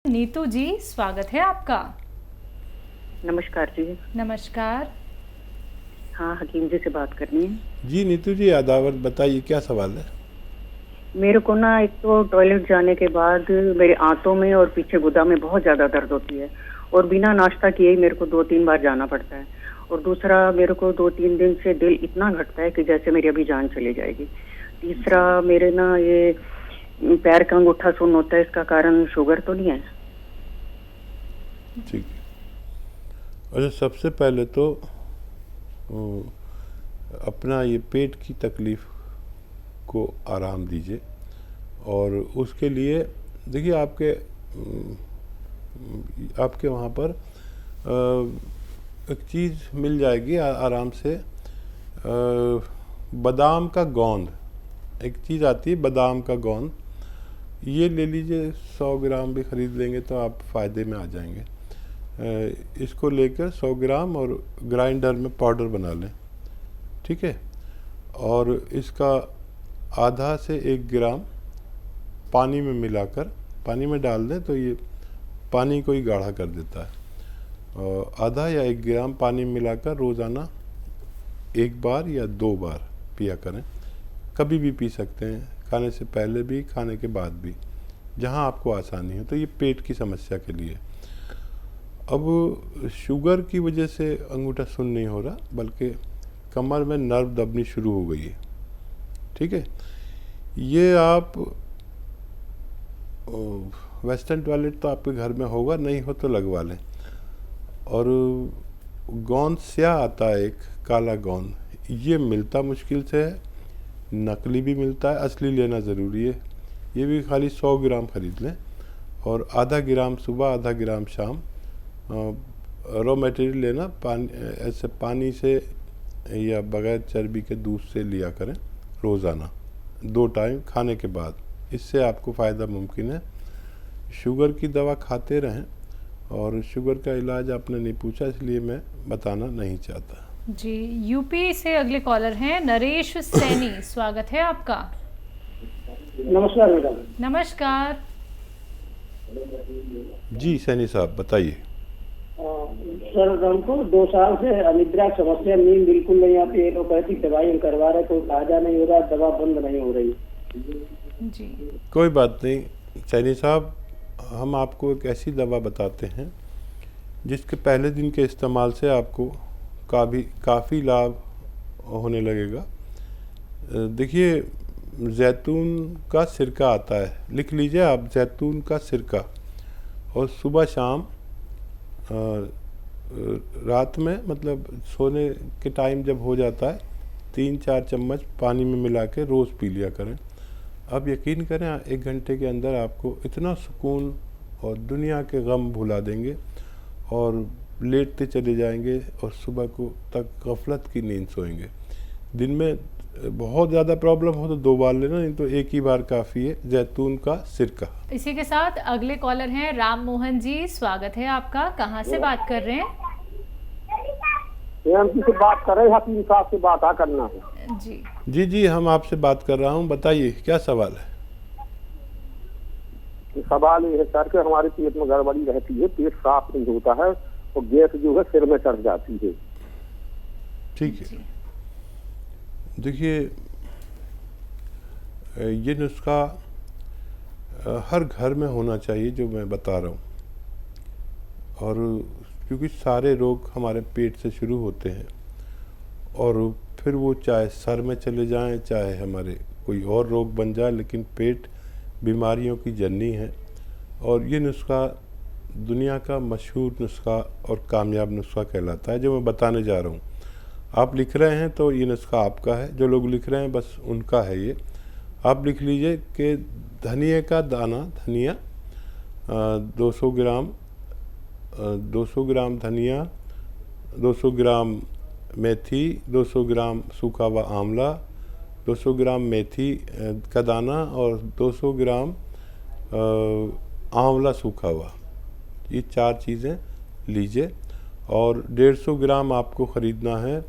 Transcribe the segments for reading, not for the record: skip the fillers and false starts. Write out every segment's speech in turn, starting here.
नीतू जी, स्वागत है आपका। नमस्कार जी। नमस्कार। हाँ, हकीम जी से बात करनी है। जी नीतू जी, आदावर बताइए क्या सवाल है। मेरे को ना एक तो टॉयलेट जाने के बाद मेरे आंतों में और पीछे गुदा में बहुत ज्यादा दर्द होती है और बिना नाश्ता किए ही मेरे को 2-3 बार जाना पड़ता है। और दूसरा, मेरे को 2-3 दिन से दिल इतना घटता है कि जैसे मेरी अभी जान चली जाएगी। तीसरा, मेरे ना ये पैर का अंगूठा सुन्न होता है, इसका कारण शुगर तो नहीं है? ठीक है। अच्छा, सबसे पहले तो अपना ये पेट की तकलीफ़ को आराम दीजिए। और उसके लिए देखिए, आपके वहाँ पर एक चीज़ मिल जाएगी आराम से। बादाम का गोंद, एक चीज़ आती है बादाम का गोंद, ये ले लीजिए। 100 ग्राम भी ख़रीद लेंगे तो आप फ़ायदे में आ जाएंगे। इसको लेकर 100 ग्राम और ग्राइंडर में पाउडर बना लें, ठीक है। और इसका आधा से 1 ग्राम पानी में मिलाकर पानी में डाल दें तो ये पानी को ही गाढ़ा कर देता है। और आधा या 1 ग्राम पानी में मिलाकर रोज़ाना 1 बार या 2 बार पिया करें। कभी भी पी सकते हैं, खाने से पहले भी, खाने के बाद भी, जहाँ आपको आसानी हो। तो ये पेट की समस्या के लिए। अब शुगर की वजह से अंगूठा सुन्न नहीं हो रहा, बल्कि कमर में नर्व दबनी शुरू हो गई है, ठीक है। ये आप वेस्टर्न टॉयलेट तो आपके घर में होगा, नहीं हो तो लगवा लें। और गोंद स्याह आता है एक काला गोंद, ये मिलता मुश्किल से है, नकली भी मिलता है, असली लेना ज़रूरी है। ये भी खाली 100 ग्राम ख़रीद लें और आधा ग्राम सुबह, आधा ग्राम शाम रॉ मटेरियल लेना। ऐसे पानी से या बगैर चर्बी के दूध से लिया करें रोज़ाना 2 टाइम खाने के बाद। इससे आपको फ़ायदा मुमकिन है। शुगर की दवा खाते रहें, और शुगर का इलाज आपने नहीं पूछा इसलिए मैं बताना नहीं चाहता जी। यूपी से अगले कॉलर हैं नरेश सैनी, स्वागत है आपका। नमस्कार मैडम। नमस्कार। जी सैनी साहब बताइए। सर, हमको 2 साल से अनिद्रा की समस्या, नींद बिल्कुल नहीं आती। एलोपैथिक दवाई हम करवा रहे, कोई फायदा नहीं हो रहा, दवा बंद नहीं हो रही जी। कोई बात नहीं सैनी साहब, हम आपको एक ऐसी दवा बताते हैं जिसके पहले दिन के इस्तेमाल से आपको काफ़ी लाभ होने लगेगा। देखिए, जैतून का सिरका आता है, लिख लीजिए आप, जैतून का सिरका। और सुबह शाम रात में, मतलब सोने के टाइम जब हो जाता है, 3-4 चम्मच पानी में मिला के रोज़ पी लिया करें। अब यकीन करें, 1 घंटे के अंदर आपको इतना सुकून और दुनिया के गम भुला देंगे और लेटते चले जाएंगे और सुबह को तक गफलत की नींद सोएंगे। दिन में बहुत ज़्यादा प्रॉब्लम हो तो 2 बार लेना, नहीं तो 1 ही बार काफ़ी है, जैतून का सिरका। इसी के साथ अगले कॉलर हैं राम मोहन जी, स्वागत है आपका। कहाँ से बात कर रहे हैं? से बात कर रहे, हकीम साहब से बात करना है। जी जी जी, हम आपसे बात कर रहा हूँ, बताइए क्या सवाल है। सवाल ये है सर कि हमारे पेट में गड़बड़ी रहती है, पेट साफ नहीं होता है और गैस जो है सिर में चढ़ जाती है। ठीक है, देखिए, ये नुस्खा हर घर में होना चाहिए जो मैं बता रहा हूँ। और क्योंकि सारे रोग हमारे पेट से शुरू होते हैं, और फिर वो चाहे सर में चले जाएं, चाहे हमारे कोई और रोग बन जाए, लेकिन पेट बीमारियों की जननी है। और ये नुस्खा दुनिया का मशहूर नुस्खा और कामयाब नुस्खा कहलाता है, जो मैं बताने जा रहा हूँ। आप लिख रहे हैं तो ये नुस्खा आपका है, जो लोग लिख रहे हैं बस उनका है ये। आप लिख लीजिए कि धनिया का दाना, धनिया 200 ग्राम, 200 ग्राम धनिया, 200 ग्राम मेथी, 200 ग्राम सूखा हुआ आंवला, 200 ग्राम मेथी का दाना और 200 ग्राम आंवला सूखा हुआ, ये 4 चीज़ें लीजिए। और 150 ग्राम आपको ख़रीदना है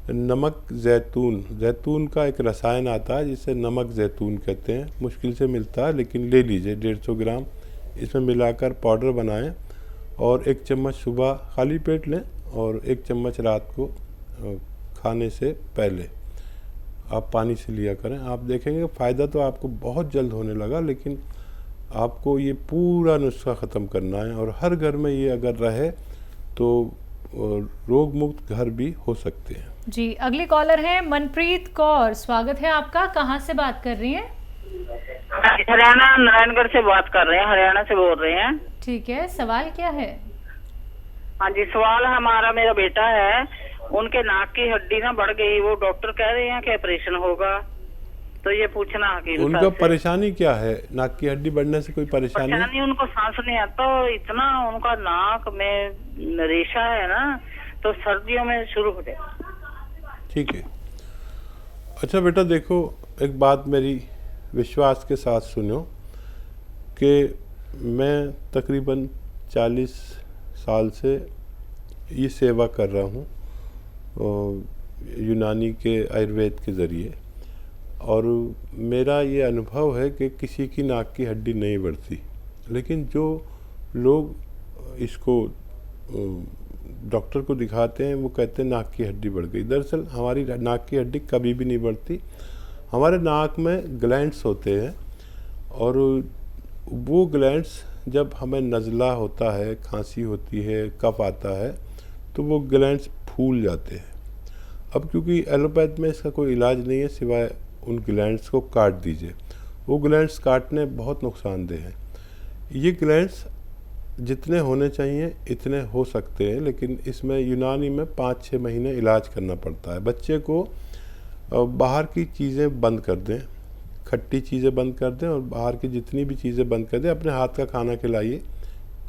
नमक जैतून। जैतून का एक रसायन आता है जिसे नमक जैतून कहते हैं, मुश्किल से मिलता है, लेकिन ले लीजिए 150 ग्राम। इसमें मिलाकर पाउडर बनाएं और 1 चम्मच सुबह खाली पेट लें और 1 चम्मच रात को खाने से पहले आप पानी से लिया करें। आप देखेंगे फ़ायदा तो आपको बहुत जल्द होने लगा, लेकिन आपको ये पूरा नुस्खा ख़त्म करना है और हर घर में ये अगर रहे तो रोग मुक्त घर भी हो सकते हैं। जी, अगली कॉलर हैं मनप्रीत कौर, स्वागत है आपका। कहाँ से बात कर रही हैं? हरियाणा, नारायणगढ़ से बात कर रहे हैं, हरियाणा से बोल रहे हैं। ठीक है, सवाल क्या है? हाँ जी, सवाल हमारा, मेरा बेटा है, उनके नाक की हड्डी ना बढ़ गई, वो डॉक्टर कह रहे हैं कि ऑपरेशन होगा, तो ये पूछना है कि उनका परेशानी क्या है? नाक की हड्डी बढ़ने से कोई परेशानी? उनको सांस नहीं आता, इतना उनका नाक में रेशा है ना, तो सर्दियों में शुरू हो जाए। ठीक है। अच्छा बेटा, देखो एक बात मेरी विश्वास के साथ सुनो कि मैं तकरीबन 40 साल से ये सेवा कर रहा हूँ यूनानी के आयुर्वेद के ज़रिए, और मेरा ये अनुभव है कि किसी की नाक की हड्डी नहीं बढ़ती, लेकिन जो लोग इसको डॉक्टर को दिखाते हैं वो कहते हैं नाक की हड्डी बढ़ गई। दरअसल हमारी नाक की हड्डी कभी भी नहीं बढ़ती। हमारे नाक में ग्लैंड्स होते हैं और वो ग्लैंड्स जब हमें नज़ला होता है, खांसी होती है, कफ आता है, तो वो ग्लैंड्स फूल जाते हैं। अब क्योंकि एलोपैथ में इसका कोई इलाज नहीं है सिवाय उन ग्लैंड्स को काट दीजिए। वो ग्लैंड्स काटने बहुत नुकसानदेह हैं। ये ग्लैंड्स जितने होने चाहिए इतने हो सकते हैं, लेकिन इसमें यूनानी में 5-6 महीने इलाज करना पड़ता है। बच्चे को बाहर की चीज़ें बंद कर दें, खट्टी चीज़ें बंद कर दें और बाहर की जितनी भी चीज़ें बंद कर दें। अपने हाथ का खाना खिलाइए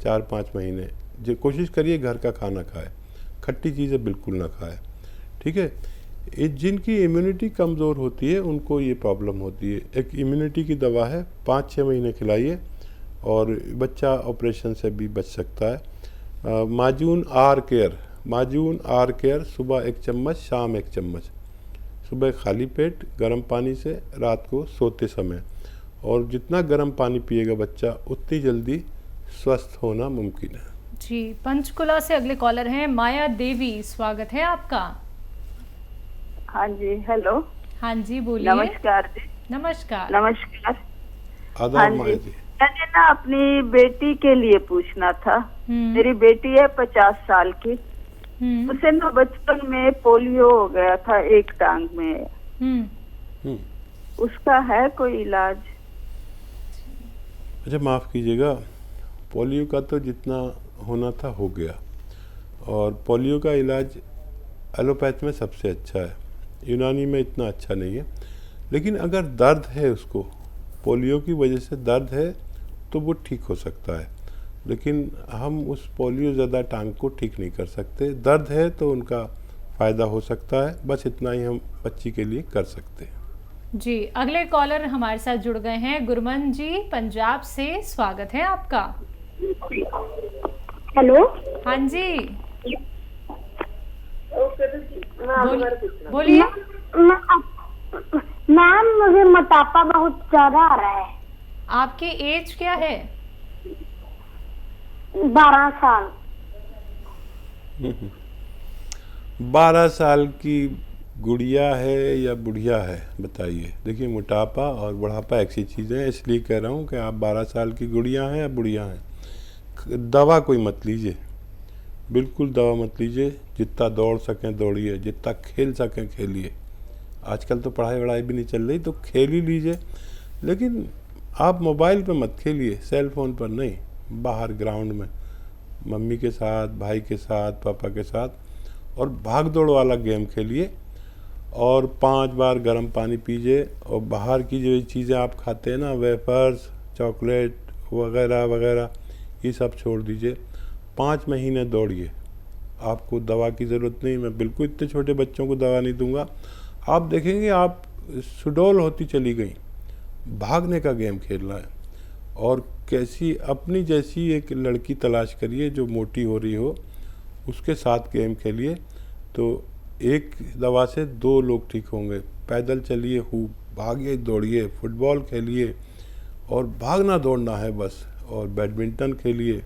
4-5 महीने, जो कोशिश करिए घर का खाना खाए, खट्टी चीज़ें बिल्कुल ना खाए। ठीक है। जिनकी इम्यूनिटी कमज़ोर होती है उनको ये प्रॉब्लम होती है। एक इम्यूनिटी की दवा है, 5-6 महीने खिलाइए और बच्चा ऑपरेशन से भी बच सकता है। माजून आर केयर सुबह 1 चम्मच, शाम 1 चम्मच, सुबह खाली पेट गर्म पानी से, रात को सोते समय। और जितना गर्म पानी पिएगा बच्चा उतनी जल्दी स्वस्थ होना मुमकिन है। जी, पंचकुला से अगले कॉलर हैं माया देवी, स्वागत है आपका। हाँ जी, हेलो। हाँ जी, बोलिए। नमस्कार जी। नमस्कार। नमस्कार। आदाब हाँ माया जी, जी। मैंने ना अपनी बेटी के लिए पूछना था। मेरी बेटी है 50 साल की। उसे ना बचपन में पोलियो हो गया था एक टांग में। उसका है कोई इलाज? अच्छा, माफ़ कीजिएगा, पोलियो का तो जितना होना था हो गया, और पोलियो का इलाज एलोपैथ में सबसे अच्छा है, यूनानी में इतना अच्छा नहीं है। लेकिन अगर दर्द है, उसको पोलियो की वजह से दर्द है, तो वो ठीक हो सकता है, लेकिन हम उस पोलियो ज़्यादा टांग को ठीक नहीं कर सकते। दर्द है तो उनका फ़ायदा हो सकता है, बस इतना ही हम बच्ची के लिए कर सकते हैं। जी, अगले कॉलर हमारे साथ जुड़ गए हैं गुरमन जी, पंजाब से, स्वागत है आपका। हेलो। हाँ जी, बोलिए। मैम, मुझे मोटापा बहुत ज्यादा आ रहा है। आपकी एज क्या है? 12 साल। 12 साल की गुड़िया है या बुढ़िया है, बताइए। देखिए, मोटापा और बुढ़ापा एक सी चीज़ें हैं, इसलिए कह रहा हूँ कि आप 12 साल की गुड़िया हैं या बुढ़िया हैं। दवा कोई मत लीजिए, बिल्कुल दवा मत लीजिए। जितना दौड़ सकें दौड़िए, जितना खेल सकें खेलिए। आजकल तो पढ़ाई वढ़ाई भी नहीं चल रही, तो खेल ही लीजिए, लेकिन आप मोबाइल पे मत खेलिए, सेल फोन पर नहीं। बाहर ग्राउंड में मम्मी के साथ, भाई के साथ, पापा के साथ और भाग दौड़ वाला गेम खेलिए, और 5 बार गर्म पानी पीजिए। और बाहर की जो चीज़ें आप खाते हैं ना, वेफर्स, चॉकलेट वगैरह वगैरह, ये सब छोड़ दीजिए। 5 महीने दौड़िए, आपको दवा की ज़रूरत नहीं। मैं बिल्कुल इतने छोटे बच्चों को दवा नहीं दूंगा। आप देखेंगे आप सुडौल होती चली गई, भागने का गेम खेलना है। और कैसी अपनी जैसी एक लड़की तलाश करिए जो मोटी हो रही हो, उसके साथ गेम खेलिए, तो एक दवा से 2 लोग ठीक होंगे। पैदल चलिए, खूब भागिए, दौड़िए, फुटबॉल खेलिए, और भागना दौड़ना है बस। और बैडमिंटन खेलिए।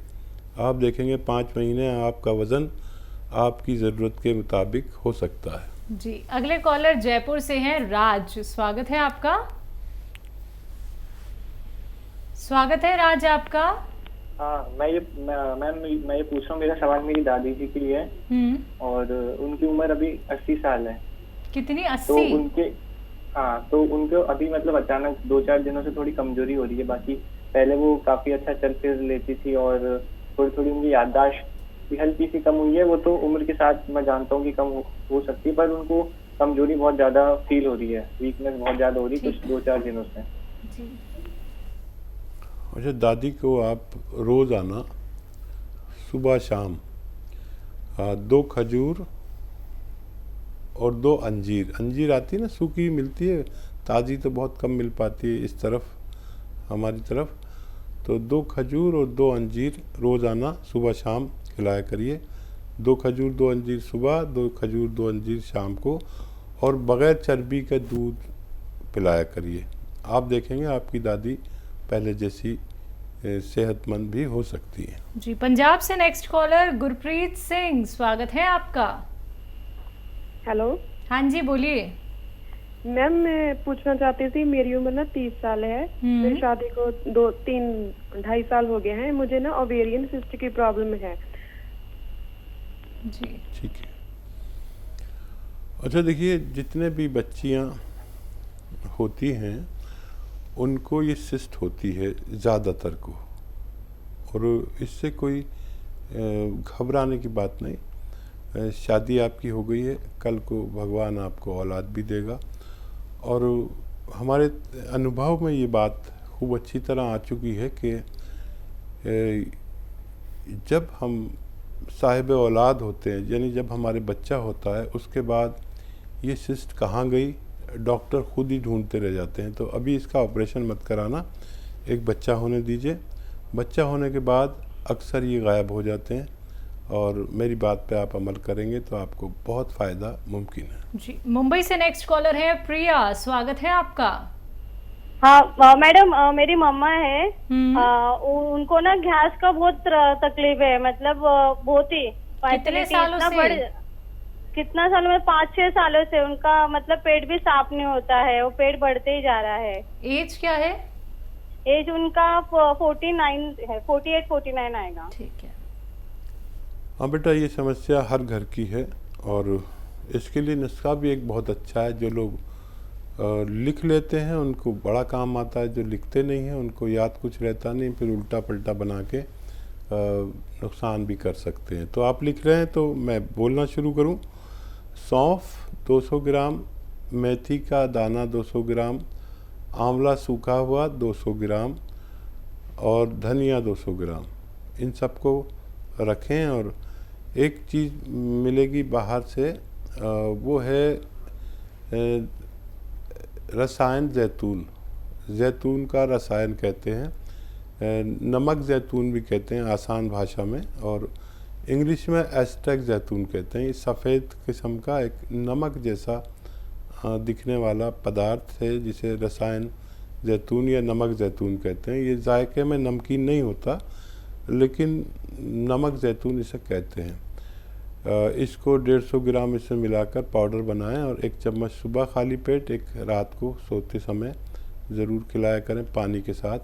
आप देखेंगे 5 महीने आपका वज़न आपकी ज़रूरत के मुताबिक हो सकता है। जी, अगले कॉलर जयपुर से हैं राज, स्वागत है आपका। स्वागत है राज आपका। हाँ, मैं ये पूछ रहा हूँ, मेरा सवाल मेरी दादी जी के लिए है और उनकी उम्र अभी 80 साल है। कितनी? 80? तो उनको अभी मतलब अचानक 2-4 दिनों से थोड़ी कमजोरी हो रही है। बाकी पहले वो काफी अच्छा चल फिर लेती थी और थोड़ी थोड़ी उनकी याददाश्त भी हल्की सी कम हुई है। वो तो उम्र के साथ मैं जानता हूँ कि कम हो सकती है, पर उनको कमजोरी बहुत ज्यादा फील हो रही है, वीकनेस बहुत ज्यादा हो रही है कुछ 2-4 दिनों से। अच्छा, दादी को आप रोज़ाना सुबह शाम 2 खजूर और 2 अंजीर आती है ना, सूखी मिलती है, ताज़ी तो बहुत कम मिल पाती है इस तरफ, हमारी तरफ। तो 2 खजूर और 2 अंजीर रोज़ाना सुबह शाम खिलाया करिए। 2 खजूर 2 अंजीर सुबह, 2 खजूर 2 अंजीर शाम को, और बग़ैर चर्बी का दूध पिलाया करिए। आप देखेंगे आपकी दादी पहले जैसी सेहतमंद भी हो सकती है। जी, पंजाब से नेक्स्ट कॉलर गुरप्रीत सिंह, स्वागत है आपका। हेलो। हाँ जी, बोलिए। मैम, मैं पूछना चाहती थी, मेरी उम्र ना 30 साल है। मेरी शादी को 2-3-2.5 साल हो गए हैं। मुझे ना ओवेरियन सिस्ट की प्रॉब्लम है। जी, ठीक है। अच्छा, देखिए, जितने भी बच्चियां होती हैं उनको ये सिस्ट होती है ज़्यादातर को, और इससे कोई घबराने की बात नहीं। शादी आपकी हो गई है, कल को भगवान आपको औलाद भी देगा, और हमारे अनुभव में ये बात खूब अच्छी तरह आ चुकी है कि जब हम साहिब औलाद होते हैं, यानी जब हमारे बच्चा होता है, उसके बाद ये सिस्ट कहाँ गई डॉक्टर खुद ही ढूंढते रह जाते हैं। तो अभी इसका ऑपरेशन मत कराना, एक बच्चा होने दीजिए। बच्चा होने के बाद अक्सर ये गायब हो जाते हैं, और मेरी बात पे आप अमल करेंगे तो आपको बहुत फ़ायदा मुमकिन है। जी, मुंबई से नेक्स्ट कॉलर है प्रिया, स्वागत है आपका। हाँ मैडम, मेरी मम्मा है, उनको ना गैस का बहुत तकलीफ है, मतलब बहुत ही। कितने सालों से? कितना सालों में? 5-6 सालों से उनका मतलब पेट भी साफ नहीं होता है, वो पेट बढ़ते ही जा रहा है। एज क्या है? एज उनका 49 है, 48-49 आएगा। ठीक है। हाँ बेटा, ये समस्या हर घर की है, और इसके लिए नुस्खा भी एक बहुत अच्छा है। जो लोग लिख लेते हैं उनको बड़ा काम आता है, जो लिखते नहीं हैं उनको याद कुछ रहता नहीं, फिर उल्टा पलटा बना के नुकसान भी कर सकते हैं। तो आप लिख रहे हैं तो मैं बोलना शुरू करूं। सौंफ 200 ग्राम, मेथी का दाना 200 ग्राम, आंवला सूखा हुआ 200 ग्राम, और धनिया 200 ग्राम, इन सबको रखें। और एक चीज़ मिलेगी बाहर से, वो है रसायन जैतून का रसायन कहते हैं, नमक जैतून भी कहते हैं आसान भाषा में, और इंग्लिश में एस्ट्रैक जैतून कहते हैं। ये सफ़ेद किस्म का एक नमक जैसा दिखने वाला पदार्थ है, जिसे रसायन जैतून या नमक जैतून कहते हैं। ये जायके में नमकीन नहीं होता, लेकिन नमक जैतून इसे कहते हैं। इसको 150 ग्राम इसमें मिलाकर पाउडर बनाएं, और 1 चम्मच सुबह खाली पेट, 1 रात को सोते समय ज़रूर खिलाया करें पानी के साथ।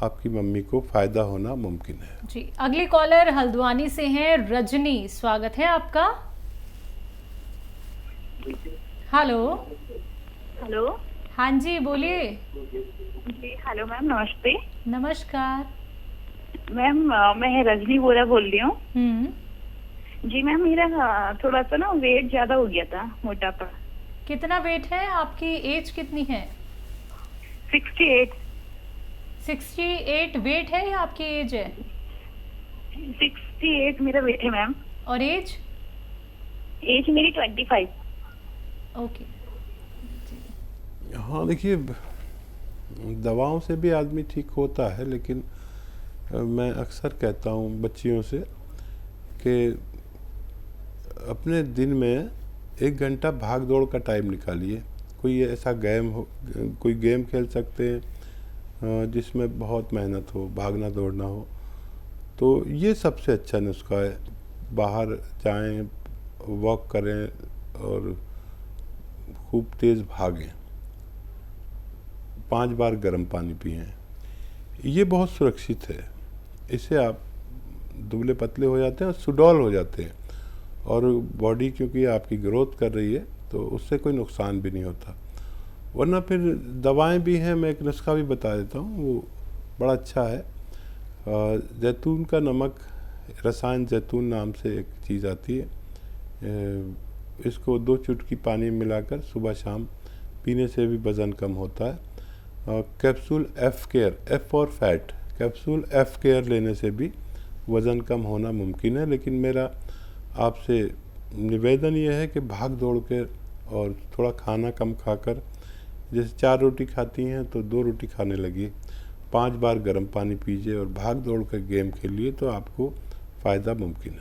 आपकी मम्मी को फ़ायदा होना मुमकिन है। जी, अगली कॉलर हल्द्वानी से हैं रजनी, स्वागत है आपका। हेलो। हेलो। हाँ जी, बोलिए। जी हेलो मैम, नमस्ते। नमस्कार मैम, मैं रजनी बोल रही हूँ। जी मैम, मेरा थोड़ा सा ना वेट ज्यादा हो गया था, मोटापा। कितना वेट है? आपकी एज कितनी है? 68। 68 वेट है या आपकी एज है? 68 मेरा वेट है मैम। और एज? एज मेरी 25। ओके। हाँ, देखिए, दवाओं से भी आदमी ठीक होता है, लेकिन मैं अक्सर कहता हूँ बच्चियों से कि अपने दिन में 1 घंटा भाग दौड़ का टाइम निकालिए। कोई ऐसा गेम हो, कोई गेम खेल सकते हैं, जिसमें बहुत मेहनत हो, भागना दौड़ना हो, तो ये सबसे अच्छा नुस्खा है। बाहर जाएं, वॉक करें और खूब तेज़ भागें, 5 बार गर्म पानी पिएं। ये बहुत सुरक्षित है। इससे आप दुबले पतले हो जाते हैं और सुडौल हो जाते हैं, और बॉडी क्योंकि आपकी ग्रोथ कर रही है तो उससे कोई नुकसान भी नहीं होता। वरना फिर दवाएं भी हैं, मैं एक नुस्खा भी बता देता हूँ, वो बड़ा अच्छा है। जैतून का नमक, रसायन जैतून नाम से एक चीज़ आती है, इसको 2 चुटकी पानी में मिलाकर सुबह शाम पीने से भी वज़न कम होता है। Capsule F care, F for fat, capsule F care लेने से भी वज़न कम होना मुमकिन है। लेकिन मेरा आपसे निवेदन ये है कि भाग दौड़ के और थोड़ा खाना कम खाकर, जैसे 4 रोटी खाती हैं तो 2 रोटी खाने लगी, 5 बार गर्म पानी पीजिए और भाग दौड़ कर गेम खेलिए, तो आपको फ़ायदा मुमकिन है।